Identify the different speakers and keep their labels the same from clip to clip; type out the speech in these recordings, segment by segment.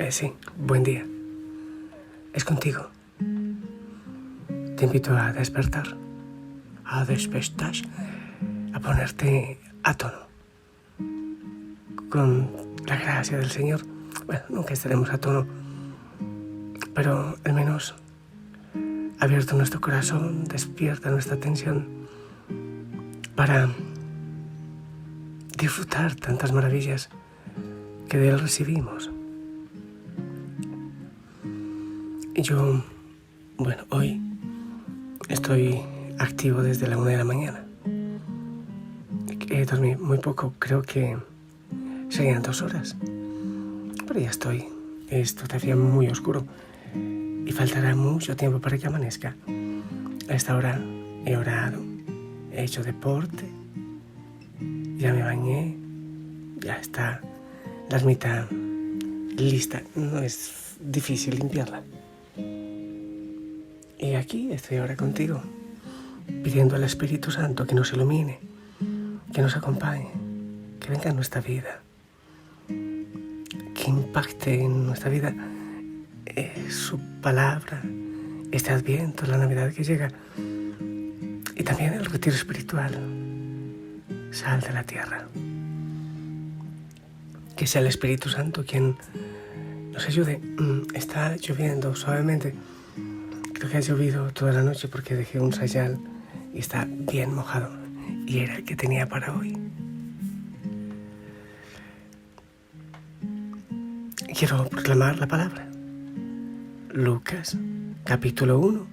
Speaker 1: Sí, buen día. Es contigo. Te invito a despertar, a ponerte a tono. Con la gracia del Señor, nunca estaremos a tono, pero al menos abierto nuestro corazón, despierta nuestra atención para disfrutar tantas maravillas que de Él recibimos. Y yo, hoy estoy activo desde la 1 de la mañana. Dormí muy poco, creo que serían 2 horas. Pero ya estoy. Es todavía muy oscuro y faltará mucho tiempo para que amanezca. A esta hora he orado, he hecho deporte, ya me bañé, ya está la ermita lista. No es difícil limpiarla. Y aquí estoy ahora contigo, pidiendo al Espíritu Santo que nos ilumine, que nos acompañe, que venga a nuestra vida, que impacte en nuestra vida su palabra, este Adviento, la Navidad que llega, y también el retiro espiritual, Sal de la Tierra. Que sea el Espíritu Santo quien nos ayude. Está lloviendo suavemente. Creo que ha llovido toda la noche porque dejé un sayal y está bien mojado. Y era el que tenía para hoy. Quiero proclamar la palabra. Lucas, capítulo 1,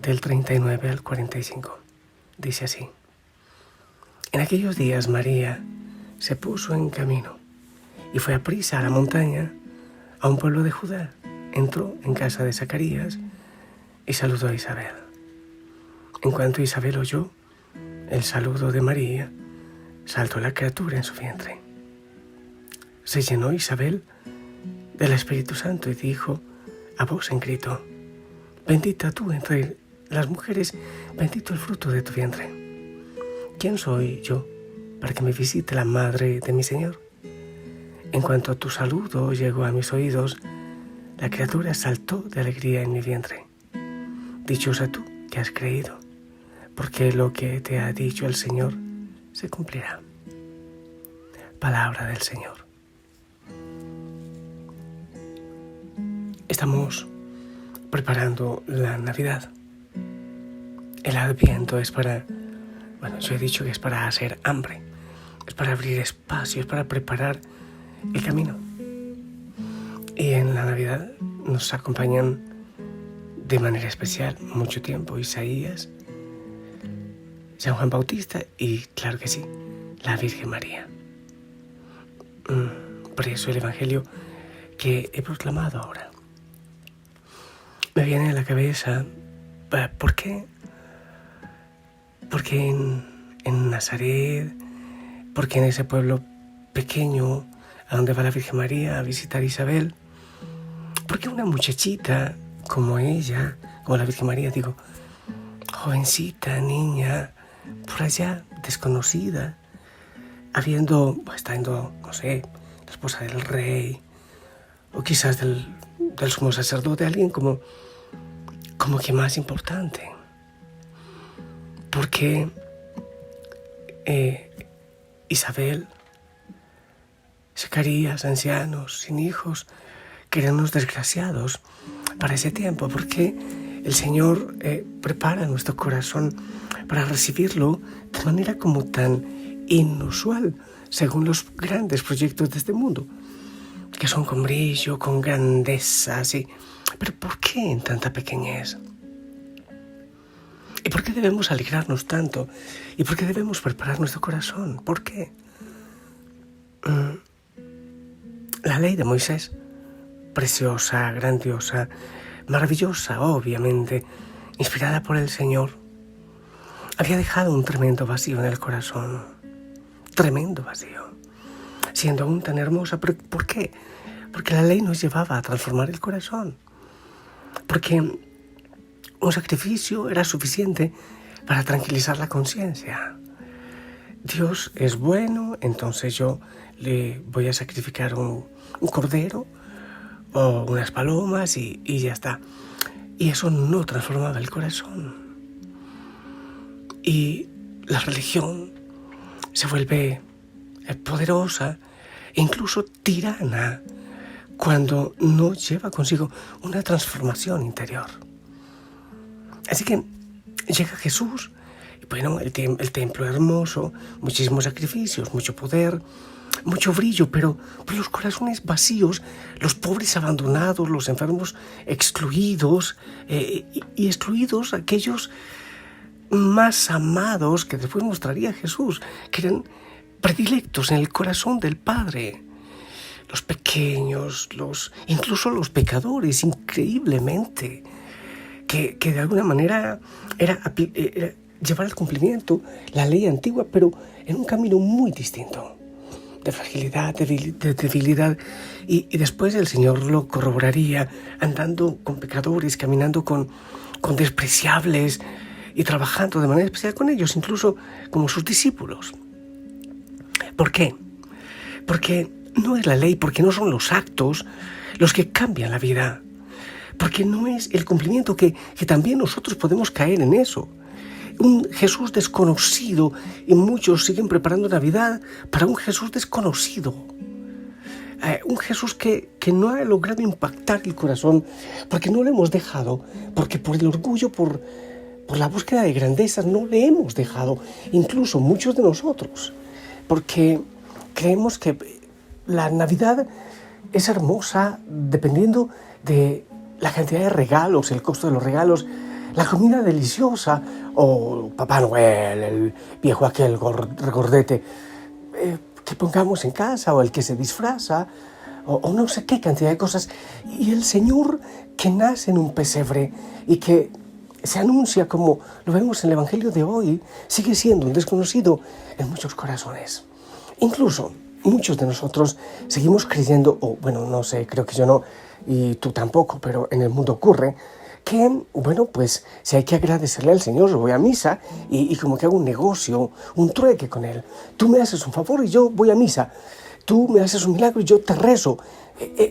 Speaker 1: del 39 al 45. Dice así. En aquellos días María se puso en camino y fue aprisa a la montaña, a un pueblo de Judá. Entró en casa de Zacarías y saludó a Isabel. En cuanto Isabel oyó el saludo de María, saltó la criatura en su vientre. Se llenó Isabel del Espíritu Santo y dijo a voz en grito: bendita tú entre las mujeres, bendito el fruto de tu vientre. ¿Quién soy yo para que me visite la madre de mi Señor? En cuanto tu saludo llegó a mis oídos, la criatura saltó de alegría en mi vientre. Dichosa tú que has creído, porque lo que te ha dicho el Señor se cumplirá. Palabra del Señor. Estamos preparando la Navidad. El Adviento es para, yo he dicho que es para hacer hambre, es para abrir espacio, es para preparar el camino. Y en la Navidad nos acompañan de manera especial mucho tiempo Isaías, San Juan Bautista y, claro que sí, la Virgen María. Por eso el Evangelio que he proclamado ahora me viene a la cabeza. ¿Por qué? Porque en Nazaret, porque en ese pueblo pequeño a donde va la Virgen María a visitar a Isabel, porque una muchachita como ella, como la Virgen María, jovencita, niña, por allá, desconocida, estando, la esposa del rey, o quizás del sumo sacerdote, alguien como que más importante. Porque Isabel, Zacarías, ancianos, sin hijos, que eran unos desgraciados para ese tiempo, porque el Señor prepara nuestro corazón para recibirlo de manera como tan inusual, según los grandes proyectos de este mundo, que son con brillo, con grandeza, sí. Pero ¿por qué en tanta pequeñez? ¿Y por qué debemos alegrarnos tanto? ¿Y por qué debemos preparar nuestro corazón? ¿Por qué? La ley de Moisés, preciosa, grandiosa, maravillosa, obviamente, inspirada por el Señor, había dejado un tremendo vacío en el corazón. Tremendo vacío. Siendo aún tan hermosa. ¿Por qué? Porque la ley nos llevaba a transformar el corazón. Porque un sacrificio era suficiente para tranquilizar la conciencia. Dios es bueno, entonces yo le voy a sacrificar un cordero, o unas palomas y ya está. Y eso no transformaba el corazón. Y la religión se vuelve poderosa e incluso tirana cuando no lleva consigo una transformación interior. Así que llega Jesús, y bueno, el templo hermoso, muchísimos sacrificios, mucho poder, mucho brillo, pero los corazones vacíos, los pobres abandonados, los enfermos excluidos, y excluidos aquellos más amados que después mostraría Jesús, que eran predilectos en el corazón del Padre. Los pequeños, incluso los pecadores, increíblemente, que de alguna manera era llevar al cumplimiento la ley antigua, pero en un camino muy distinto, de fragilidad, de debilidad. Y después el Señor lo corroboraría andando con pecadores, caminando con despreciables y trabajando de manera especial con ellos, incluso como sus discípulos. ¿Por qué? Porque no es la ley, porque no son los actos los que cambian la vida, porque no es el cumplimiento, que también nosotros podemos caer en eso. Un Jesús desconocido, y muchos siguen preparando Navidad para un Jesús desconocido. Un Jesús que no ha logrado impactar el corazón, porque no lo hemos dejado, porque por el orgullo, por la búsqueda de grandezas, no le hemos dejado, incluso muchos de nosotros, porque creemos que la Navidad es hermosa dependiendo de la cantidad de regalos, el costo de los regalos, la comida deliciosa, o Papá Noel, el viejo aquel regordete que pongamos en casa, o el que se disfraza, o no sé qué cantidad de cosas. Y el Señor que nace en un pesebre y que se anuncia, como lo vemos en el Evangelio de hoy, sigue siendo un desconocido en muchos corazones. Incluso muchos de nosotros seguimos creyendo, o bueno, no sé, creo que yo no, y tú tampoco, pero en el mundo ocurre, que, bueno, pues si hay que agradecerle al Señor, yo voy a misa y como que hago un negocio, un trueque con Él. Tú me haces un favor y yo voy a misa. Tú me haces un milagro y yo te rezo.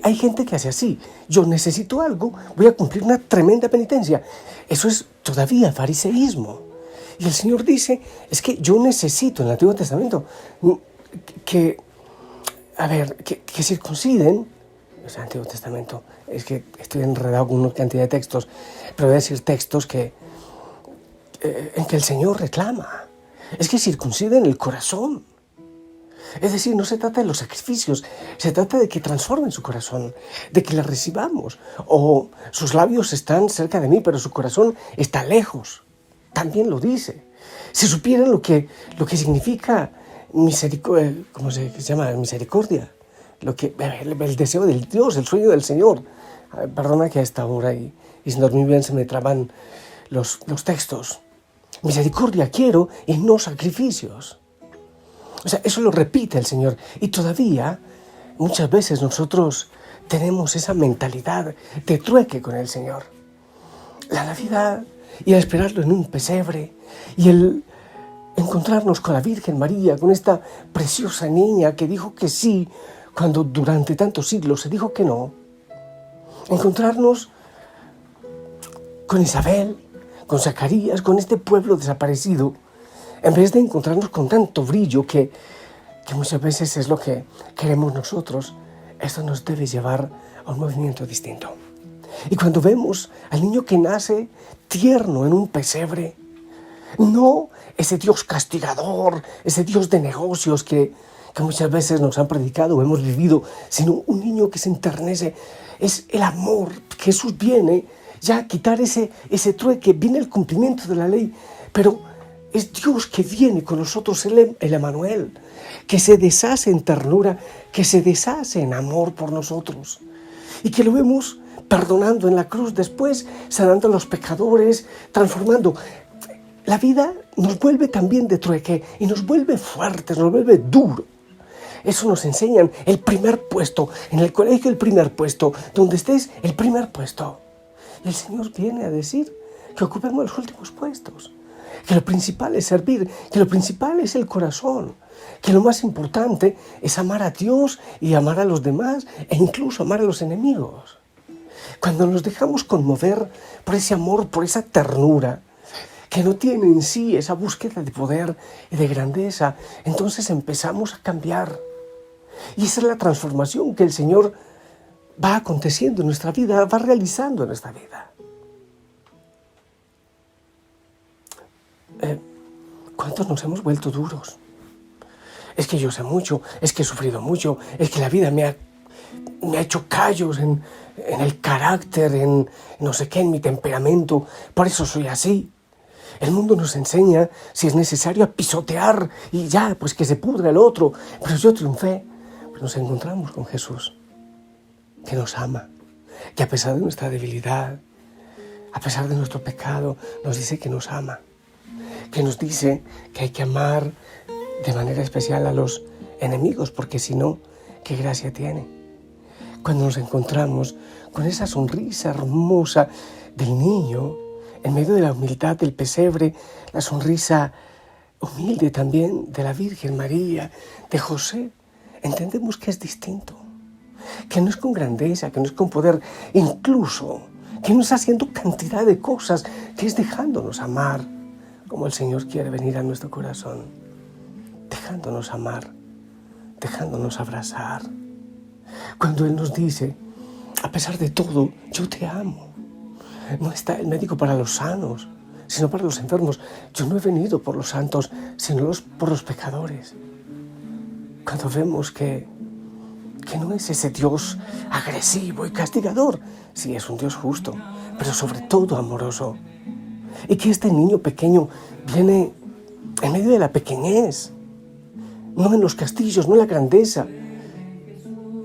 Speaker 1: Hay gente que hace así. Yo necesito algo, voy a cumplir una tremenda penitencia. Eso es todavía fariseísmo. Y el Señor dice, es que yo necesito en el Antiguo Testamento que circunciden. Es el Antiguo Testamento. Es que estoy enredado con una cantidad de textos, pero voy a decir textos en que el Señor reclama. Es que circunciden el corazón. Es decir, no se trata de los sacrificios, se trata de que transformen su corazón, de que le recibamos. O sus labios están cerca de mí, pero su corazón está lejos. También lo dice. Si supieran lo que significa misericordia, ¿cómo se llama? Misericordia. El deseo del Dios, el sueño del Señor. Perdona que a esta hora y sin dormir bien se me traban los textos. Misericordia quiero y no sacrificios. O sea, eso lo repite el Señor. Y todavía, muchas veces nosotros tenemos esa mentalidad de trueque con el Señor. La Navidad, y el esperarlo en un pesebre, y el encontrarnos con la Virgen María, con esta preciosa niña que dijo que sí, cuando durante tantos siglos se dijo que no. Encontrarnos con Isabel, con Zacarías, con este pueblo desaparecido, en vez de encontrarnos con tanto brillo que muchas veces es lo que queremos nosotros. Esto nos debe llevar a un movimiento distinto. Y cuando vemos al niño que nace tierno en un pesebre, no ese Dios castigador, ese Dios de negocios que muchas veces nos han predicado o hemos vivido, sino un niño que se enternece. Es el amor. Jesús viene ya a quitar ese trueque, viene el cumplimiento de la ley, pero es Dios que viene con nosotros, el Emmanuel, que se deshace en ternura, que se deshace en amor por nosotros, y que lo vemos perdonando en la cruz, después sanando a los pecadores, transformando. La vida nos vuelve también de trueque y nos vuelve fuertes, nos vuelve duro. Eso nos enseñan el primer puesto, en el colegio el primer puesto, donde estés el primer puesto. Y el Señor viene a decir que ocupemos los últimos puestos. que lo principal es servir, que lo principal es el corazón, que lo más importante es amar a Dios y amar a los demás e incluso amar a los enemigos. Cuando nos dejamos conmover por ese amor, por esa ternura, que no tiene en sí esa búsqueda de poder y de grandeza, entonces empezamos a cambiar. Y esa es la transformación que el Señor va aconteciendo en nuestra vida, va realizando en nuestra vida. ¿Cuántos nos hemos vuelto duros? Es que yo sé mucho, es que he sufrido mucho, es que la vida me ha hecho callos en el carácter, en no sé qué, en mi temperamento, por eso soy así. El mundo nos enseña, si es necesario, a pisotear y ya, pues que se pudra el otro. Pero yo triunfé. Pero nos encontramos con Jesús, que nos ama, que a pesar de nuestra debilidad, a pesar de nuestro pecado, nos dice que nos ama, que nos dice que hay que amar de manera especial a los enemigos, porque si no, ¿qué gracia tiene? Cuando nos encontramos con esa sonrisa hermosa del niño, en medio de la humildad del pesebre, la sonrisa humilde también de la Virgen María, de José, entendemos que es distinto, que no es con grandeza, que no es con poder, incluso que no es haciendo cantidad de cosas, que es dejándonos amar, como el Señor quiere venir a nuestro corazón, dejándonos amar, dejándonos abrazar. Cuando Él nos dice, a pesar de todo, yo te amo. No está el médico para los sanos, sino para los enfermos. Yo no he venido por los santos, sino por los pecadores. Cuando vemos que no es ese Dios agresivo y castigador, sí es un Dios justo, pero sobre todo amoroso. Y que este niño pequeño viene en medio de la pequeñez, no en los castillos, no en la grandeza.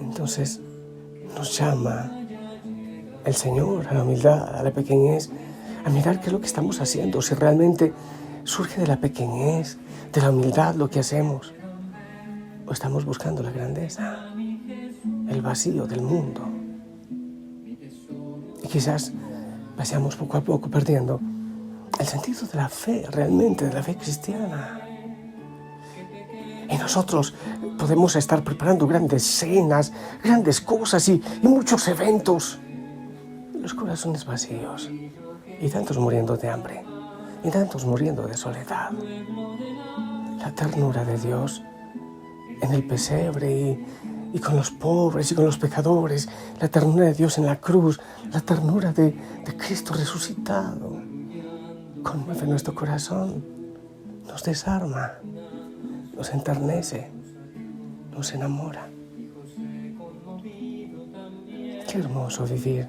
Speaker 1: Entonces nos llama el Señor a la humildad, a la pequeñez, a mirar qué es lo que estamos haciendo, si realmente surge de la pequeñez, de la humildad lo que hacemos, o estamos buscando la grandeza, el vacío del mundo. Y quizás vayamos poco a poco perdiendo el sentido de la fe, realmente de la fe cristiana. Y nosotros podemos estar preparando grandes cenas, grandes cosas y muchos eventos. Los corazones vacíos y tantos muriendo de hambre y tantos muriendo de soledad. La ternura de Dios en el pesebre y con los pobres y con los pecadores, la ternura de Dios en la cruz, la ternura de Cristo resucitado, conmueve nuestro corazón, nos desarma, nos enternece, nos enamora. Qué hermoso vivir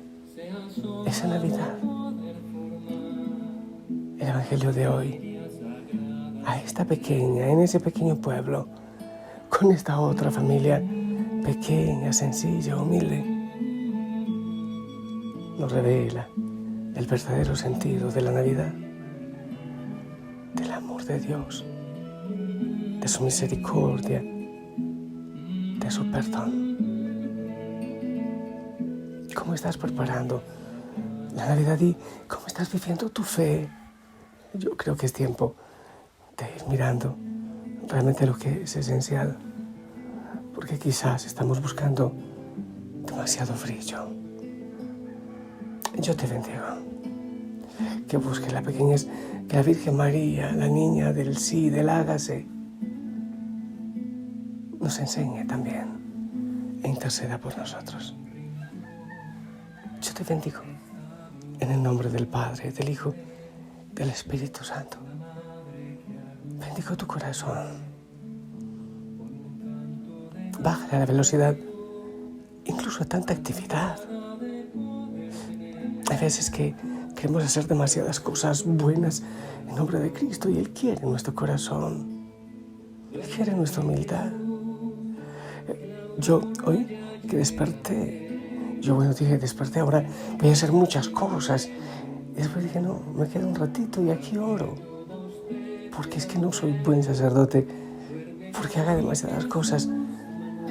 Speaker 1: esa Navidad. El Evangelio de hoy, a esta pequeña, en ese pequeño pueblo, con esta otra familia pequeña, sencilla, humilde, nos revela el verdadero sentido de la Navidad, del amor de Dios, de su misericordia, de su perdón. ¿Cómo estás preparando la Navidad y cómo estás viviendo tu fe? Yo creo que es tiempo de ir mirando realmente lo que es esencial, porque quizás estamos buscando demasiado brillo. Yo te bendigo, que busques la pequeñez, que la Virgen María, la niña del sí, del hágase, nos enseñe también e interceda por nosotros. Yo te bendigo en el nombre del Padre, del Hijo, del Espíritu Santo. Bendigo tu corazón. Bájale la velocidad, incluso a tanta actividad. Hay veces que queremos hacer demasiadas cosas buenas en nombre de Cristo y Él quiere nuestro corazón. Él quiere nuestra humildad. Yo hoy que desperté, desperté, ahora voy a hacer muchas cosas. Y después dije, no, me quedo un ratito y aquí oro. Porque es que no soy buen sacerdote, porque haga demasiadas cosas,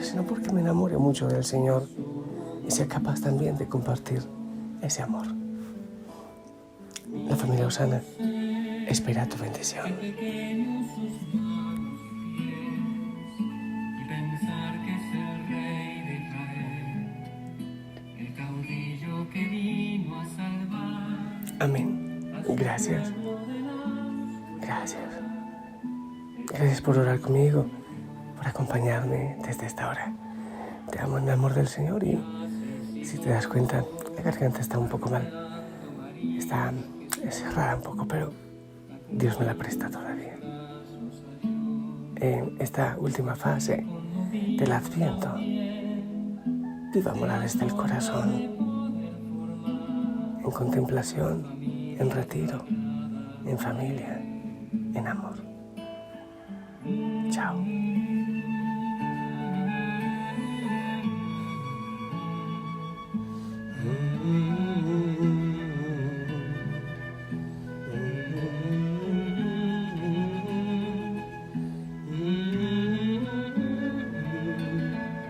Speaker 1: sino porque me enamore mucho del Señor y sea capaz también de compartir ese amor. La familia Osana espera tu bendición. Amén. Gracias. Gracias. Gracias por orar conmigo, por acompañarme desde esta hora. Te amo en el amor del Señor y si te das cuenta, la garganta está un poco mal. Está cerrada un poco, pero Dios me la presta todavía. En esta última fase del Adviento, vivámosla desde el corazón, en contemplación, en retiro, en familia, en amor. Chao.